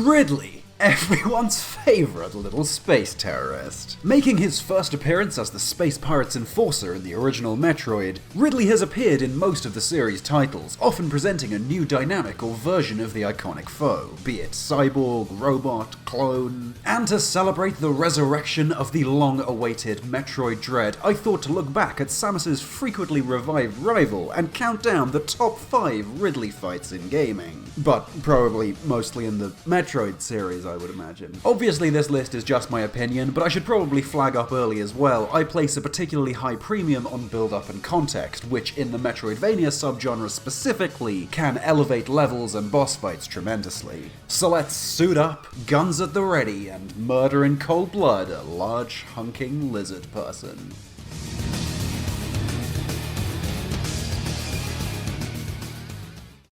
Ridley, everyone's favourite little space terrorist. Making his first appearance as the Space Pirate's enforcer in the original Metroid, Ridley has appeared in most of the series' titles, often presenting a new dynamic or version of the iconic foe, be it cyborg, robot, clone. And to celebrate the resurrection of the long-awaited Metroid Dread, I thought to look back at Samus's frequently revived rival and count down the top 5 Ridley fights in gaming. But probably mostly in the Metroid series, I would imagine. Obviously this list is just my opinion, but I should probably flag up early as well, I place a particularly high premium on build-up and context, which in the Metroidvania subgenre specifically can elevate levels and boss fights tremendously. So let's suit up, guns at the ready, and murder in cold blood a large hunking lizard person.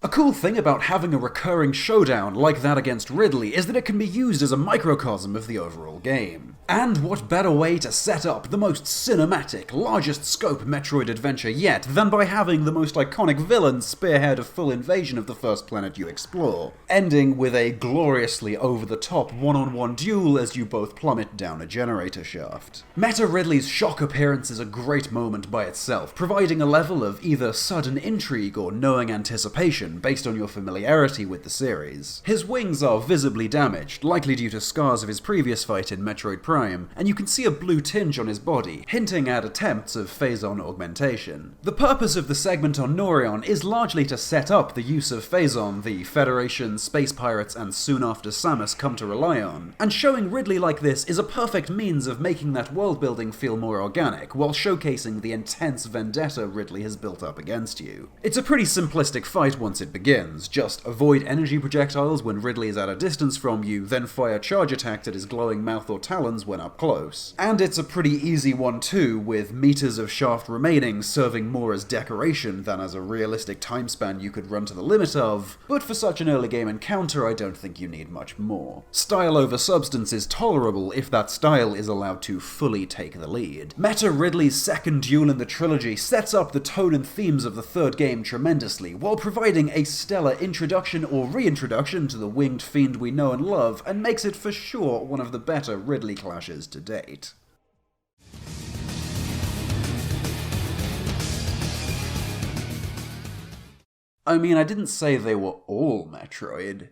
A cool thing about having a recurring showdown like that against Ridley is that it can be used as a microcosm of the overall game. And what better way to set up the most cinematic, largest scope Metroid adventure yet than by having the most iconic villain spearhead a full invasion of the first planet you explore, ending with a gloriously over-the-top one-on-one duel as you both plummet down a generator shaft. Meta Ridley's shock appearance is a great moment by itself, providing a level of either sudden intrigue or knowing anticipation based on your familiarity with the series. His wings are visibly damaged, likely due to scars of his previous fight in Metroid Prime, and you can see a blue tinge on his body, hinting at attempts of phazon augmentation. The purpose of the segment on Norion is largely to set up the use of phazon the Federation, Space Pirates, and soon after Samus come to rely on, and showing Ridley like this is a perfect means of making that world building feel more organic, while showcasing the intense vendetta Ridley has built up against you. It's a pretty simplistic fight once it begins, just avoid energy projectiles when Ridley is at a distance from you, then fire charge attacks at his glowing mouth or talons when up close. And it's a pretty easy one too, with meters of shaft remaining serving more as decoration than as a realistic time span you could run to the limit of, but for such an early game encounter I don't think you need much more. Style over substance is tolerable if that style is allowed to fully take the lead. Meta Ridley's second duel in the trilogy sets up the tone and themes of the third game tremendously, while providing a stellar introduction or reintroduction to the winged fiend we know and love, and makes it for sure one of the better Ridley clashes to date. I mean, I didn't say they were all Metroid.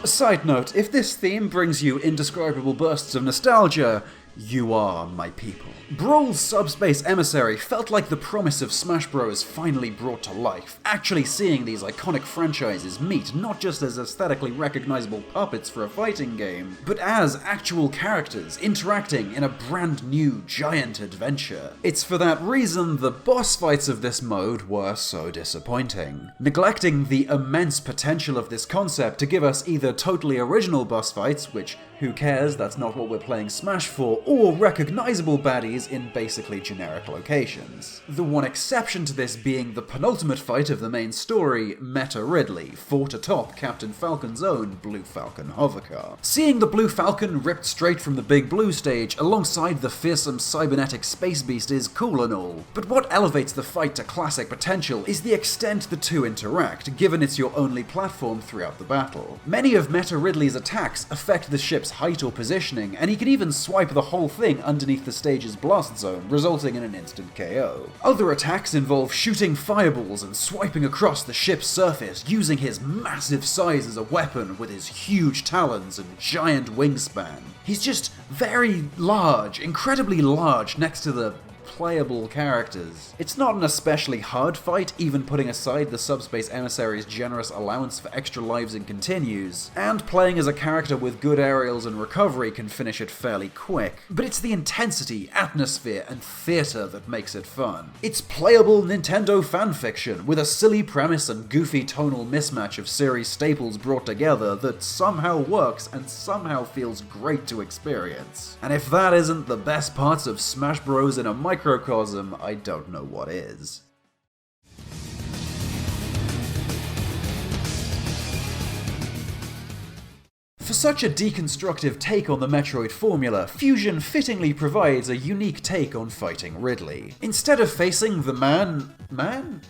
Side note, if this theme brings you indescribable bursts of nostalgia, you are my people. Brawl's Subspace Emissary felt like the promise of Smash Bros. Finally brought to life, actually seeing these iconic franchises meet not just as aesthetically recognizable puppets for a fighting game, but as actual characters interacting in a brand new giant adventure. It's for that reason the boss fights of this mode were so disappointing, neglecting the immense potential of this concept to give us either totally original boss fights, which who cares, that's not what we're playing Smash for, or recognizable baddies in basically generic locations. The one exception to this being the penultimate fight of the main story, Meta Ridley, fought atop Captain Falcon's own Blue Falcon hovercar. Seeing the Blue Falcon ripped straight from the Big Blue stage alongside the fearsome cybernetic space beast is cool and all, but what elevates the fight to classic potential is the extent the two interact, given it's your only platform throughout the battle. Many of Meta Ridley's attacks affect the ship's height or positioning, and he can even swipe the whole thing underneath the stage's blast zone, resulting in an instant KO. Other attacks involve shooting fireballs and swiping across the ship's surface, using his massive size as a weapon with his huge talons and giant wingspan. He's just very large, incredibly large next to the playable characters. It's not an especially hard fight, even putting aside the Subspace Emissary's generous allowance for extra lives and continues, and playing as a character with good aerials and recovery can finish it fairly quick. But it's the intensity, atmosphere, and theater that makes it fun. It's playable Nintendo fanfiction, with a silly premise and goofy tonal mismatch of series staples brought together that somehow works and somehow feels great to experience. And if that isn't the best parts of Smash Bros. In a microcosm, I don't know what is. For For such a deconstructive take on the Metroid formula, Fusion fittingly provides a unique take on fighting Ridley. Instead of facing the man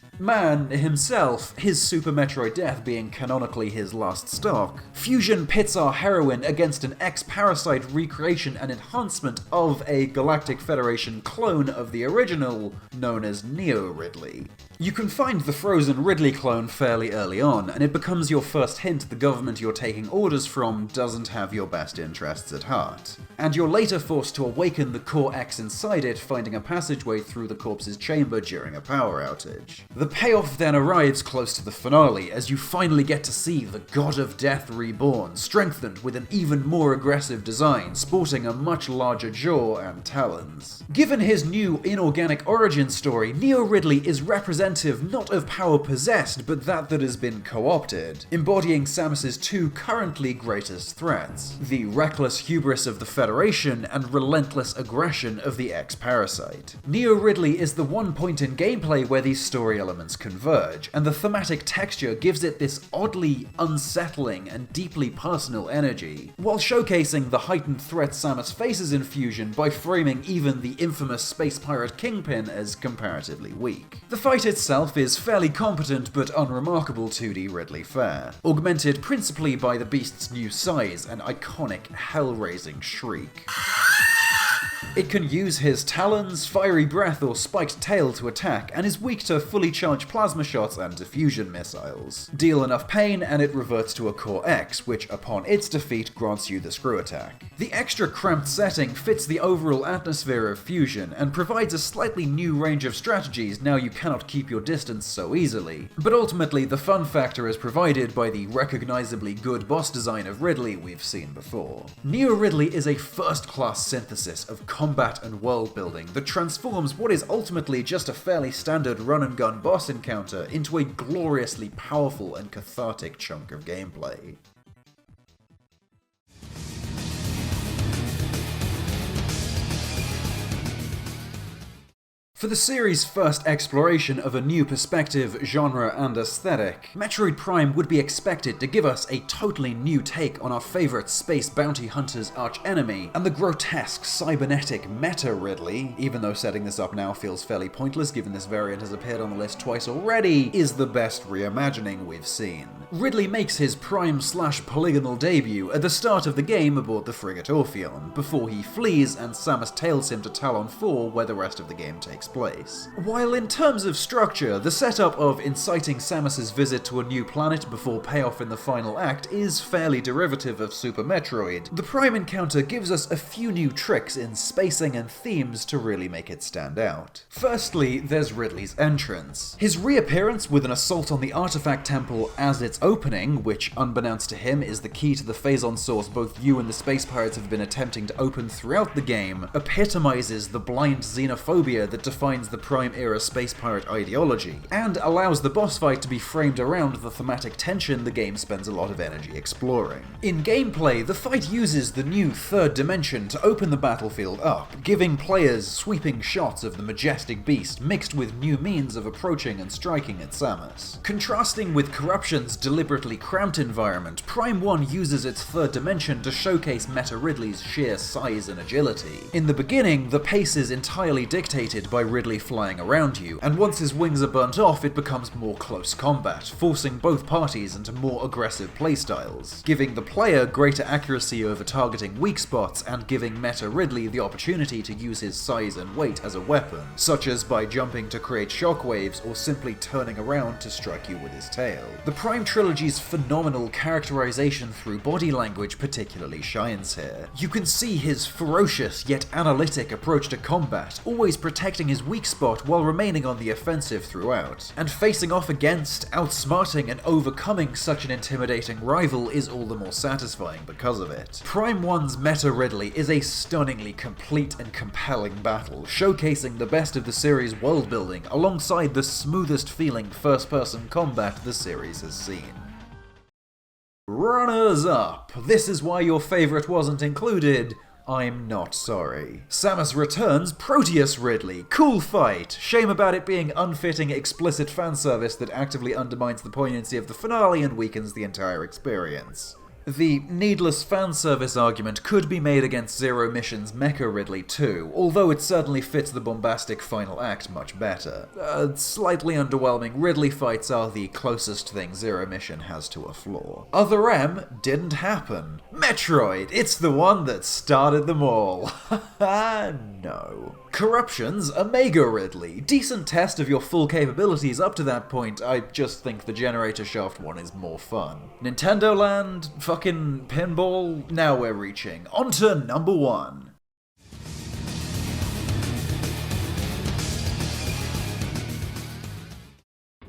himself, his Super Metroid death being canonically his last stock, Fusion pits our heroine against an ex-Parasite recreation and enhancement of a Galactic Federation clone of the original, known as Neo Ridley. You can find the frozen Ridley clone fairly early on, and it becomes your first hint the government you're taking orders from doesn't have your best interests at heart. And you're later forced to awaken the Core X inside it, finding a passageway through the corpse's chamber during a power outage. The payoff then arrives close to the finale, as you finally get to see the God of Death reborn, strengthened with an even more aggressive design, sporting a much larger jaw and talons. Given his new inorganic origin story, Neo Ridley is represented not of power possessed, but that has been co-opted, embodying Samus's two currently greatest threats: the reckless hubris of the Federation and relentless aggression of the ex-Parasite. Neo Ridley is the one point in gameplay where these story elements converge, and the thematic texture gives it this oddly unsettling and deeply personal energy, while showcasing the heightened threats Samus faces in Fusion by framing even the infamous space pirate Kingpin as comparatively weak. The fight itself is fairly competent but unremarkable 2D Ridley fare, augmented principally by the beast's new size and iconic hell-raising shriek. It can use his talons, fiery breath, or spiked tail to attack, and is weak to fully charged plasma shots and diffusion missiles. Deal enough pain and it reverts to a Core X, which upon its defeat grants you the screw attack. The extra cramped setting fits the overall atmosphere of Fusion, and provides a slightly new range of strategies now you cannot keep your distance so easily. But ultimately, the fun factor is provided by the recognizably good boss design of Ridley we've seen before. Neo Ridley is a first-class synthesis of combat and world building that transforms what is ultimately just a fairly standard run-and-gun boss encounter into a gloriously powerful and cathartic chunk of gameplay. For the series' first exploration of a new perspective, genre, and aesthetic, Metroid Prime would be expected to give us a totally new take on our favourite space bounty hunter's archenemy, and the grotesque, cybernetic meta-Ridley, even though setting this up now feels fairly pointless given this variant has appeared on the list twice already, is the best reimagining we've seen. Ridley makes his Prime/polygonal debut at the start of the game aboard the frigate Orpheon, before he flees and Samus tails him to Talon 4 where the rest of the game takes place. While in terms of structure, the setup of inciting Samus's visit to a new planet before payoff in the final act is fairly derivative of Super Metroid, the Prime encounter gives us a few new tricks in spacing and themes to really make it stand out. Firstly, there's Ridley's entrance. His reappearance with an assault on the Artifact Temple as its opening, which unbeknownst to him is the key to the Phazon source both you and the Space Pirates have been attempting to open throughout the game, epitomizes the blind xenophobia that defines the Prime-era space pirate ideology, and allows the boss fight to be framed around the thematic tension the game spends a lot of energy exploring. In gameplay, the fight uses the new third dimension to open the battlefield up, giving players sweeping shots of the majestic beast mixed with new means of approaching and striking at Samus. Contrasting with Corruption's deliberately cramped environment, Prime 1 uses its third dimension to showcase Meta Ridley's sheer size and agility. In the beginning, the pace is entirely dictated by Ridley flying around you, and once his wings are burnt off, it becomes more close combat, forcing both parties into more aggressive playstyles, giving the player greater accuracy over targeting weak spots and giving Meta Ridley the opportunity to use his size and weight as a weapon, such as by jumping to create shockwaves or simply turning around to strike you with his tail. The Prime Trilogy's phenomenal characterization through body language particularly shines here. You can see his ferocious yet analytic approach to combat, always protecting his weak spot while remaining on the offensive throughout, and facing off against, outsmarting and overcoming such an intimidating rival is all the more satisfying because of it. Prime 1's Meta Ridley is a stunningly complete and compelling battle, showcasing the best of the series' world building alongside the smoothest feeling first-person combat the series has seen. Runners up! This is why your favourite wasn't included. I'm not sorry. Samus Returns Proteus Ridley. Cool fight. Shame about it being unfitting, explicit fanservice that actively undermines the poignancy of the finale and weakens the entire experience. The needless fanservice argument could be made against Zero Mission's Mecha Ridley too, although it certainly fits the bombastic final act much better. Slightly underwhelming Ridley fights are the closest thing Zero Mission has to a flaw. Other M didn't happen. Metroid, it's the one that started them all. No. Corruption's Omega Ridley. Decent test of your full capabilities up to that point. I just think the generator shaft one is more fun. Nintendo Land? Fucking pinball? Now we're reaching. On to number 1.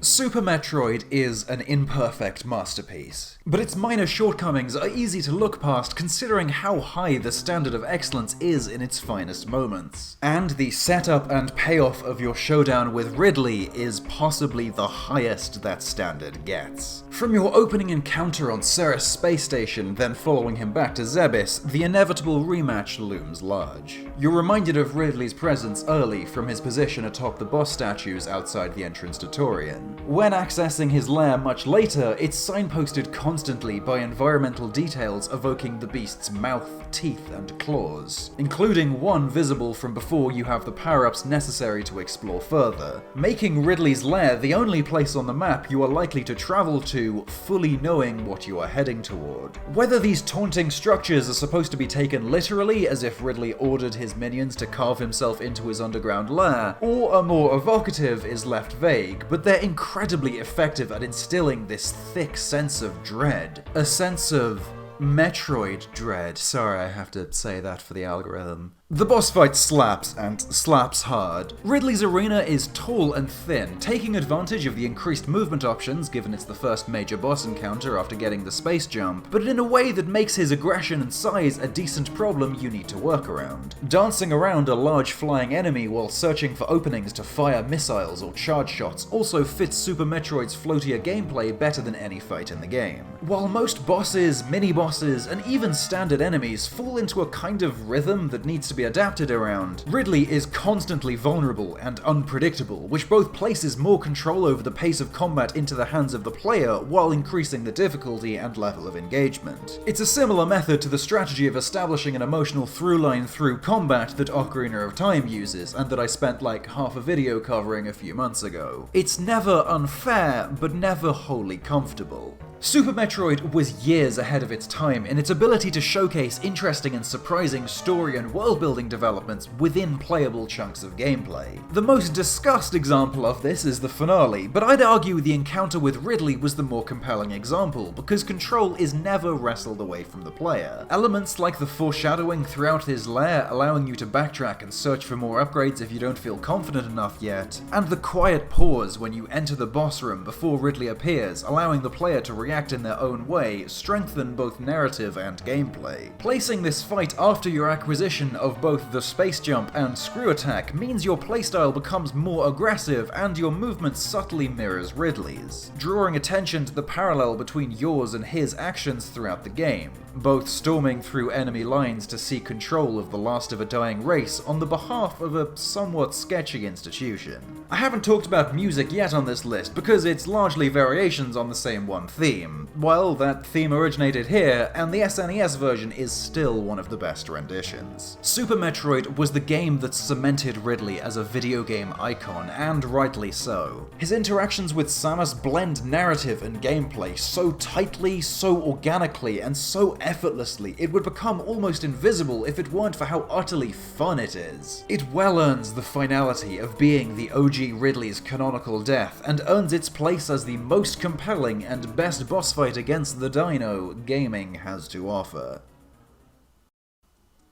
Super Metroid is an imperfect masterpiece, but its minor shortcomings are easy to look past considering how high the standard of excellence is in its finest moments. And the setup and payoff of your showdown with Ridley is possibly the highest that standard gets. From your opening encounter on Ceres Space Station, then following him back to Zebes, the inevitable rematch looms large. You're reminded of Ridley's presence early from his position atop the boss statues outside the entrance to Torian. When accessing his lair much later, it's signposted constantly by environmental details evoking the beast's mouth, teeth, and claws, including one visible from before you have the power-ups necessary to explore further, making Ridley's lair the only place on the map you are likely to travel to, fully knowing what you are heading toward. Whether these taunting structures are supposed to be taken literally, as if Ridley ordered his minions to carve himself into his underground lair, or are more evocative is left vague, but they're incredibly effective at instilling this thick sense of dread. A sense of Metroid dread. Sorry, I have to say that for the algorithm. The boss fight slaps, and slaps hard. Ridley's arena is tall and thin, taking advantage of the increased movement options given it's the first major boss encounter after getting the space jump, but in a way that makes his aggression and size a decent problem you need to work around. Dancing around a large flying enemy while searching for openings to fire missiles or charge shots also fits Super Metroid's floatier gameplay better than any fight in the game. While most bosses, mini-bosses, and even standard enemies fall into a kind of rhythm that needs to be adapted around, Ridley is constantly vulnerable and unpredictable, which both places more control over the pace of combat into the hands of the player while increasing the difficulty and level of engagement. It's a similar method to the strategy of establishing an emotional through line through combat that Ocarina of Time uses, and that I spent like half a video covering a few months ago. It's never unfair, but never wholly comfortable. Super Metroid was years ahead of its time in its ability to showcase interesting and surprising story and world-building developments within playable chunks of gameplay. The most discussed example of this is the finale, but I'd argue the encounter with Ridley was the more compelling example, because control is never wrestled away from the player. Elements like the foreshadowing throughout his lair, allowing you to backtrack and search for more upgrades if you don't feel confident enough yet, and the quiet pause when you enter the boss room before Ridley appears, allowing the player to react in their own way, strengthen both narrative and gameplay. Placing this fight after your acquisition of both the space jump and screw attack means your playstyle becomes more aggressive and your movement subtly mirrors Ridley's, drawing attention to the parallel between yours and his actions throughout the game, both storming through enemy lines to seek control of the last of a dying race on the behalf of a somewhat sketchy institution. I haven't talked about music yet on this list because it's largely variations on the same one theme. Well, that theme originated here, and the SNES version is still one of the best renditions. Super Metroid was the game that cemented Ridley as a video game icon, and rightly so. His interactions with Samus blend narrative and gameplay so tightly, so organically, and so effortlessly it would become almost invisible if it weren't for how utterly fun it is. It well earns the finality of being the OG Ridley's canonical death, and earns its place as the most compelling and best boss fight against the dino gaming has to offer.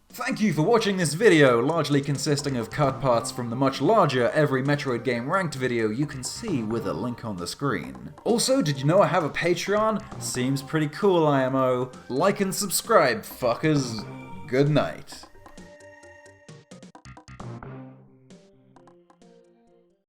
Thank you for watching this video, largely consisting of cut parts from the much larger Every Metroid Game Ranked video you can see with a link on the screen. Also, did you know I have a Patreon? Seems pretty cool, IMO. Like and subscribe, fuckers. Good night.